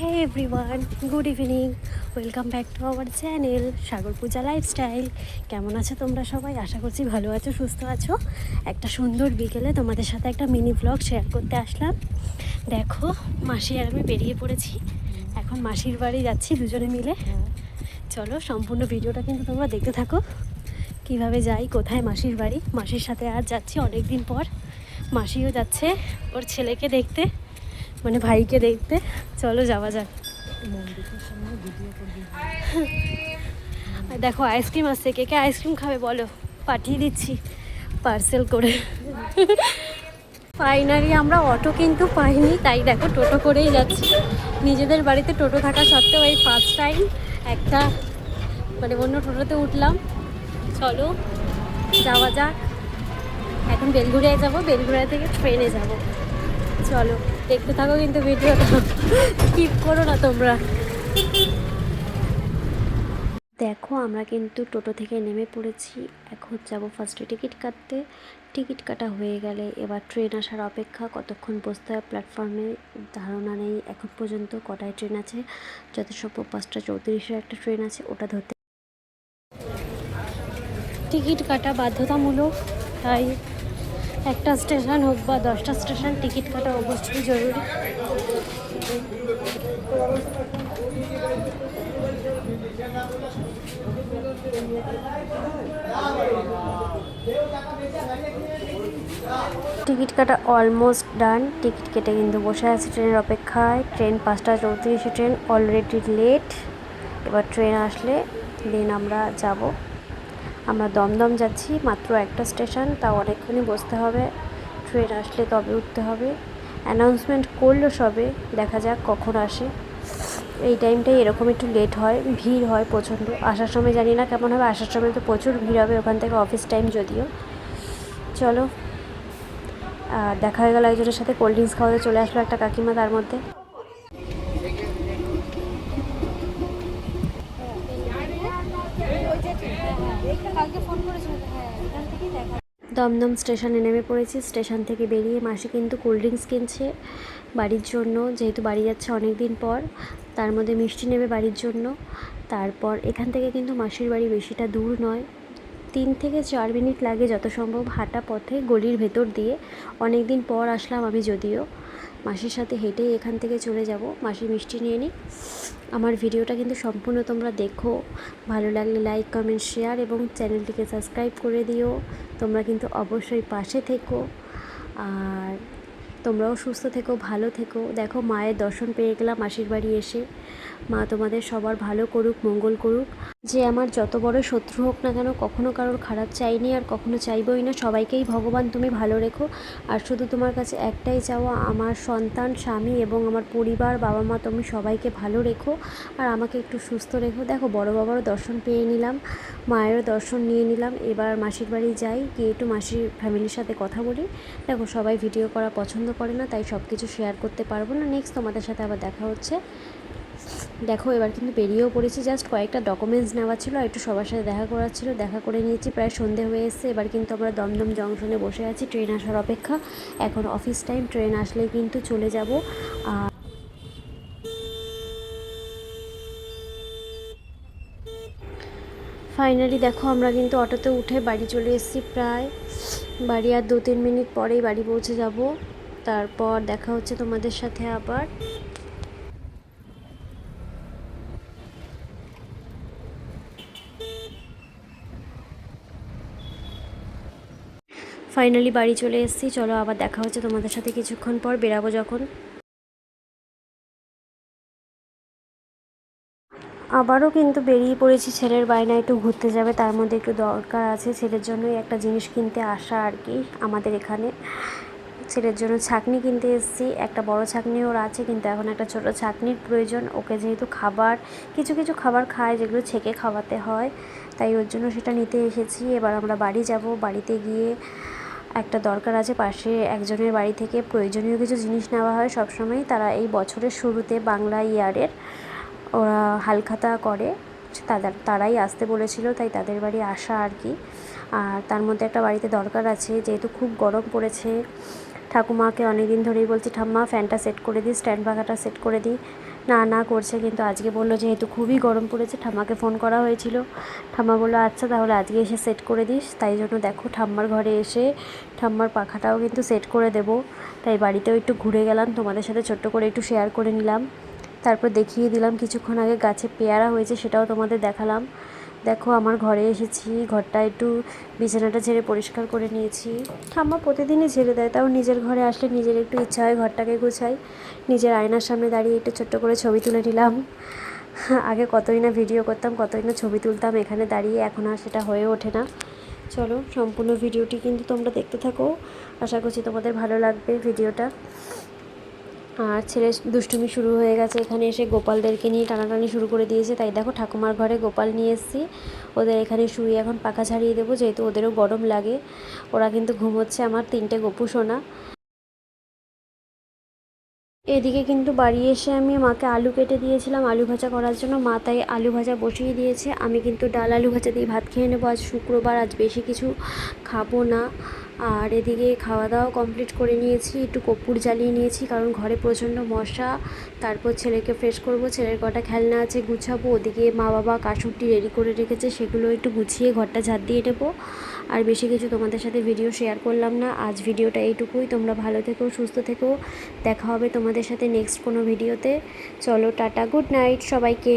Hey everyone, good evening. Welcome back to our channel Sagar Puja lifestyle. কেমন আছো তোমরা সবাই? আশা করছি ভালো আছো, সুস্থ আছো। একটা সুন্দর বিকেলে তোমাদের সাথে একটা মিনি ব্লগ শেয়ার করতে আসলাম। দেখো, মাসি আর আমি বেরিয়ে পড়েছি। এখন মাসির বাড়ি যাচ্ছি দুজনে মিলে। চলো, সম্পূর্ণ ভিডিওটা কিন্তু তোমরা দেখতে থাকো, কিভাবে যাই, কোথায় মাসির বাড়ি। মাসির সাথে আর যাচ্ছি অনেক দিন পর। মাসিও যাচ্ছে ওর ছেলেকে দেখতে, মানে ভাইকে দেখতে। চলো যাওয়া যাক। দেখো, আইসক্রিম আসছে, কে কে আইসক্রিম খাবে বলো, পাঠিয়ে দিচ্ছি পার্সেল করে। ফাইনালি আমরা অটো কিন্তু পাইনি, তাই দেখো টোটো করেই যাচ্ছি। নিজেদের বাড়িতে টোটো থাকা সত্ত্বেও এই ফার্স্ট টাইম একটা অন্য টোটোতে উঠলাম। চলো যাওয়া যাক। এখন বেলঘুরিয়ায় যাবো, বেলঘুরিয়া থেকে ট্রেনে যাব। চলো দেখতে থাকো কিন্তু ভিডিওটা, স্কিপ করো না তোমরা। দেখো, আমরা কিন্তু টোটো থেকে নেমে পড়েছি। এখন যাব ফার্স্টে টিকিট কাটতে। টিকিট কাটা হয়ে গেলে এবার ট্রেন আসার অপেক্ষা। কতক্ষণ বসতে হয় প্ল্যাটফর্মে ধারণা নেই এখন পর্যন্ত কটায় ট্রেন আছে। যত সম্ভব 5:34 একটা ট্রেন আছে, ওটা ধরতে। টিকিট কাটা বাধ্যতামূলক, তাই একটা স্টেশন হোক বা 10টা স্টেশন, টিকিট কাটা অবশ্যই জরুরি। টিকিট কাটা অলমোস্ট ডান। টিকিট কেটে কিন্তু বসে আছি ট্রেনের অপেক্ষায়। Train 5:34 train, already late. এবার ট্রেন আসলে দেন আমরা যাব। আমরা দমদম যাচ্ছি, মাত্র একটা স্টেশন, তাও অনেকক্ষণই বসতে হবে। ট্রেন আসলে তবে উঠতে হবে। অ্যানাউন্সমেন্ট করলো সবে, দেখা যাক কখন আসে। এই টাইমটাই এরকম একটু লেট হয়, ভিড় হয় প্রচণ্ড। আসার সময় জানি না কেমন হবে, আসার সময় তো প্রচুর ভিড় হবে, ওখান থেকে অফিস টাইম যদিও। চলো, দেখা হয়ে গেল একজনের সাথে। কোল্ড ড্রিঙ্কস খাওয়াতে চলে আসলো একটা কাকিমা তার মধ্যে। দমদম স্টেশনে নেমে পড়েছি। স্টেশন থেকে বেরিয়ে মাসি কিন্তু কোল্ড ড্রিঙ্কস কিনছে বাড়ির জন্য, যেহেতু বাড়ি যাচ্ছে অনেক দিন পর। তার মধ্যে মিষ্টি নেবে বাড়ির জন্য। তারপর এখান থেকে কিন্তু মাসির বাড়ি বেশিটা দূর নয়, 3 থেকে 4 মিনিট লাগে যত সম্ভব হাঁটা পথে গলির ভেতর দিয়ে। অনেক দিন পর আসলাম আমি, যদিও মাসির সাথে হেঁটেই এখান থেকে চলে যাব। মাসি মিষ্টি নিয়ে নিই। আমার ভিডিওটা কিন্তু সম্পূর্ণ তোমরা দেখো, ভালো লাগলে লাইক, কমেন্ট, শেয়ার এবং চ্যানেলটিকে সাবস্ক্রাইব করে দিও। তোমরা কিন্তু অবশ্যই পাশে থেকো, আর তোমরাও সুস্থ থেকো, ভালো থেকো। দেখো, মায়ের দর্শন পেয়ে গেলাম মাসির বাড়ি এসে। মা তোমাদের সবার ভালো করুক, মঙ্গল করুক। যে আমার যত বড় শত্রু হোক না কেন, কখনো কারোর খারাপ চাইনি আর কখনো চাইবই না। সবাইকেই ভগবান তুমি ভালো রেখো। আর শুধু তোমার কাছে একটাই চাওয়া, আমার সন্তান, স্বামী এবং আমার পরিবার, বাবা মা, তুমি সবাইকে ভালো রেখো আর আমাকে একটু সুস্থ রেখো। দেখো, বড় বাবারও দর্শন পেয়ে নিলাম, মায়েরও দর্শন নিয়ে নিলাম। এবার মাসির বাড়ি যাই, গিয়ে একটু মাসির ফ্যামিলির সাথে কথা বলি। দেখো, সবাই ভিডিও করা পছন্দ করে না, তাই সব কিছু শেয়ার করতে পারবো না। নেক্সট তোমাদের সাথে আবার দেখা হচ্ছে। দেখো, এবার কিন্তু বেরিয়েও পড়েছি। জাস্ট কয়েকটা ডকুমেন্টস নেওয়া ছিল, একটু সবার সাথে দেখা করার ছিল, দেখা করে নিয়েছি। প্রায় সন্ধে হয়ে এসছে। এবার কিন্তু আমরা দমদম জংশনে বসে আছি ট্রেন আসার অপেক্ষা। এখন অফিস টাইম, ট্রেন আসলেই কিন্তু চলে যাব। আর ফাইনালি দেখো, আমরা কিন্তু অটোতে উঠে বাড়ি চলে এসেছি। প্রায় বাড়ি আর 2-3 মিনিট পরেই বাড়ি পৌঁছে যাব। তারপর দেখা হচ্ছে তোমাদের সাথে আবার। ফাইনালি বাড়ি চলে এসেছি। চলো আবার দেখা হচ্ছে তোমাদের সাথে কিছুক্ষণ পর, বেরাবো যখন। আবারও কিন্তু বেরিয়ে পড়েছি, ছেলের বায়না একটু ঘুরতে যাবে, তার মধ্যে একটু দরকার আছে। ছেলের জন্যই একটা জিনিস কিনতে আসা আর কি আমাদের এখানে। ছেলের জন্য ছাঁকনি কিনতে এসেছি। একটা বড় ছাঁকনি ওর আছে, কিন্তু এখন একটা ছোট ছাঁকনির প্রয়োজন ওকে, যেহেতু খাবার কিছু কিছু খাবার খায় যেগুলো ছেঁকে খাওয়াতে হয়, তাই ওর জন্য সেটা নিতে এসেছি। এবার আমরা বাড়ি যাব। বাড়িতে গিয়ে একটা দরকার আছে, পাশে একজনের বাড়ি থেকে প্রয়োজনীয় কিছু জিনিস নেওয়া হয় সবসময়। তারা এই বছরের শুরুতে বাংলা ইয়ারের ওরা হালখাতা করে, তারাই আসতে বলেছিল, তাই তাদের বাড়ি আসা আর কি। আর তার মধ্যে একটা বাড়িতে দরকার আছে, যেহেতু খুব গরম পড়েছে। ঠাকুমাকে অনেক দিন ধরেই বলছি, ঠাম্মা ফ্যানটা সেট করে দিই, স্ট্যান্ড পাখাটা সেট করে দিই। না না করছে, কিন্তু আজকে বললো যেহেতু খুবই গরম পড়েছে, ঠাম্মাকে ফোন করা হয়েছিল, ঠাম্মা বললো আচ্ছা তাহলে আজকে এসে সেট করে দিস। তাই জন্য দেখো ঠাম্মার ঘরে এসে ঠাম্মার পাখাটাও কিন্তু সেট করে দেবো। তাই বাড়িতেও একটু ঘুরে গেলাম, তোমাদের সাথে ছোট্ট করে একটু শেয়ার করে নিলাম। তারপর দেখিয়ে দিলাম কিছুক্ষণ আগে গাছে পেয়ারা হয়েছে, সেটাও তোমাদের দেখালাম। দেখো আমার ঘরে এসেছি, ঘরটা একটু বিছানাটা ঝেড়ে পরিষ্কার করে নিয়েছি। ঠাম্মা প্রতিদিনই ঝেড়ে দেয়, তাও নিজের ঘরে আসলে নিজের একটু ইচ্ছা হয় ঘরটাকে গুছাই। নিজের আয়নার সামনে দাঁড়িয়ে একটু ছোট্ট করে ছবি তুলে নিলাম। আগে কতই না ভিডিও করতাম, কতই না ছবি তুলতাম এখানে দাঁড়িয়ে, এখন আর সেটা হয়ে ওঠে না। চলো সম্পূর্ণ ভিডিওটি কিন্তু তোমরা দেখতে থাকো, আশা করছি তোমাদের ভালো লাগবে ভিডিওটা। আর ছেলের দুষ্টুমি শুরু হয়ে গেছে, এখানে এসে গোপালদেরকে নিয়ে টানাটানি শুরু করে দিয়েছে। তাই দেখো ঠাকুমার ঘরে গোপাল নিয়ে এসেছি, ওদের এখানে শুয়ে এখন পাখা ছাড়িয়ে দেবো, যেহেতু ওদেরও গরম লাগে। ওরা কিন্তু ঘুমোচ্ছে আমার 3টে গপু সোনা। এদিকে কিন্তু বাড়ি এসে আমি মাকে আলু কেটে দিয়েছিলাম আলু ভাজা করার জন্য, মা তাই আলু ভাজা বসিয়ে দিয়েছে। আমি কিন্তু ডাল আলু ভাজা দিয়ে ভাত খেয়ে নেবো, আজ শুক্রবার, আজ বেশি কিছু খাবো না। আর এদিকে খাওয়া দাওয়া কমপ্লিট করে নিয়েছি, একটু কর্পূর জ্বালিয়ে নিয়েছি কারণ ঘরে প্রচণ্ড মশা। তারপর ছেলেকে ফ্রেশ করব, ছেলের কটা খেলনা আছে গুছাবো। ওদিকে মা বাবা কাসুরটি রেডি করে রেখেছে, সেগুলো একটু গুছিয়ে ঘরটা ঝাড় দিয়ে নেবো। আর বেশি কিছু তোমাদের সাথে ভিডিও শেয়ার করলাম না, আজ ভিডিওটা এইটুকুই। তোমরা ভালো থেকো, সুস্থ থেকো, দেখা হবে তোমাদের সাথে নেক্সট কোনো ভিডিওতে। চলো টাটা, গুড নাইট সবাইকে।